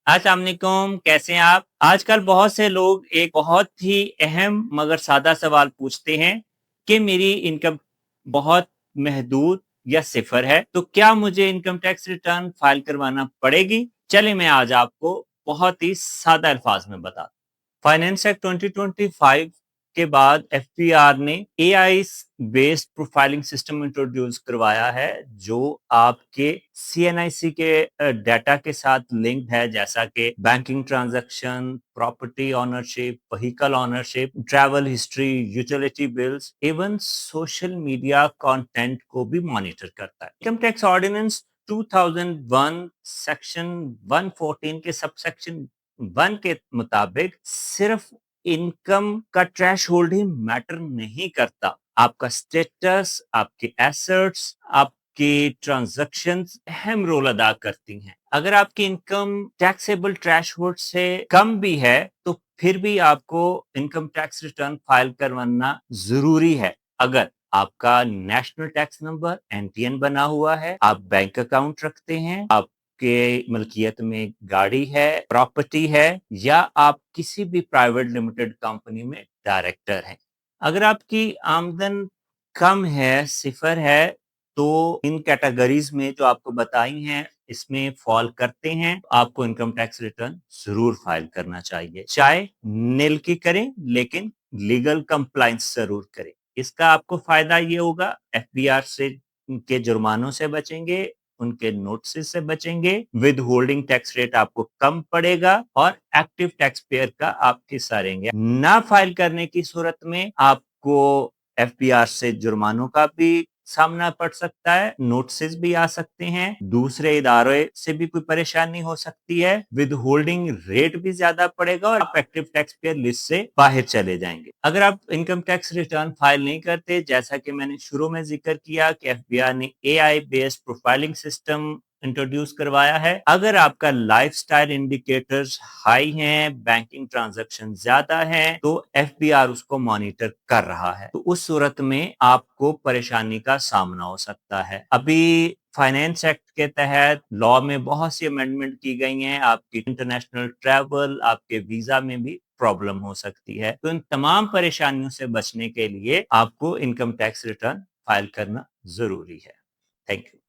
अस्सलाम वालेकुम, कैसे हैं आप? आजकल बहुत से लोग एक बहुत ही अहम मगर सादा सवाल पूछते हैं कि मेरी इनकम बहुत महदूद या सिफर है, तो क्या मुझे इनकम टैक्स रिटर्न फाइल करवाना पड़ेगी? चलिए मैं आज आपको बहुत ही सादा अल्फाज में बताता हूं। फाइनेंस एक्ट 2025 के बाद एफपीआर ने AI based profiling system introduce करवाया है, जो आपके सीएनआईसी के डाटा के साथ लिंक्ड है, जैसा कि banking transaction, property ownership, vehicle ownership, travel history, utility bills, even social media content को भी मॉनिटर करता है। इनकम टैक्स ऑर्डिनेंस 2001 सेक्शन 114 के सबसेक्शन 1 के मुताबिक सिर्फ इनकम का थ्रेश होल्ड ही मैटर नहीं करता, आपका स्टेटस, आपके एसेट्स, आपकी ट्रांजैक्शंस अहम रोल अदा करती हैं। अगर आपकी इनकम टैक्सेबल थ्रेश होल्ड से कम भी है तो फिर भी आपको इनकम टैक्स रिटर्न फाइल करवाना जरूरी है। अगर आपका नेशनल टैक्स नंबर एनटीएन बना हुआ है, आप बैंक अकाउंट रखते हैं, आप के मलकियत में गाड़ी है, प्रॉपर्टी है, या आप किसी भी प्राइवेट लिमिटेड कंपनी में डायरेक्टर हैं। अगर आपकी आमदन कम है, सिफर है, तो इन कैटेगरीज में जो आपको बताई हैं इसमें फॉल करते हैं, आपको इनकम टैक्स रिटर्न जरूर फाइल करना चाहिए। चाहे निल की करें लेकिन लीगल कंप्लाइंस जरूर करें। इसका आपको फायदा ये होगा, एफबीआर से के जुर्मानों से बचेंगे, उनके नोटिस से बचेंगे, विद होल्डिंग टैक्स रेट आपको कम पड़ेगा और एक्टिव टैक्स पेयर का आप हिस्सा रहेंगे। ना फाइल करने की सूरत में आपको एफबीआर से जुर्मानों का भी सामना पड़ सकता है, नोटिस भी आ सकते हैं, दूसरे इदारे से भी कोई परेशानी हो सकती है, विद होल्डिंग रेट भी ज्यादा पड़ेगा और आप एक्टिव टैक्स पेयर लिस्ट से बाहर चले जाएंगे। अगर आप इनकम टैक्स रिटर्न फाइल नहीं करते, जैसा कि मैंने शुरू में जिक्र किया कि एफबीआर ने AI based profiling system introduce करवाया है। अगर आपका लाइफस्टाइल इंडिकेटर्स हाई हैं, बैंकिंग ट्रांजैक्शन ज्यादा हैं, तो एफबीआर उसको मॉनिटर कर रहा है, तो उस सूरत में आपको परेशानी का सामना हो सकता है। अभी फाइनेंस एक्ट के तहत लॉ में बहुत सी अमेंडमेंट की गई हैं, आपकी इंटरनेशनल ट्रैवल, आपके वीजा में भी प्रॉब्लम हो सकती है। तो इन तमाम परेशानियों से बचने के लिए आपको इनकम टैक्स रिटर्न फाइल करना जरूरी है। Thank you.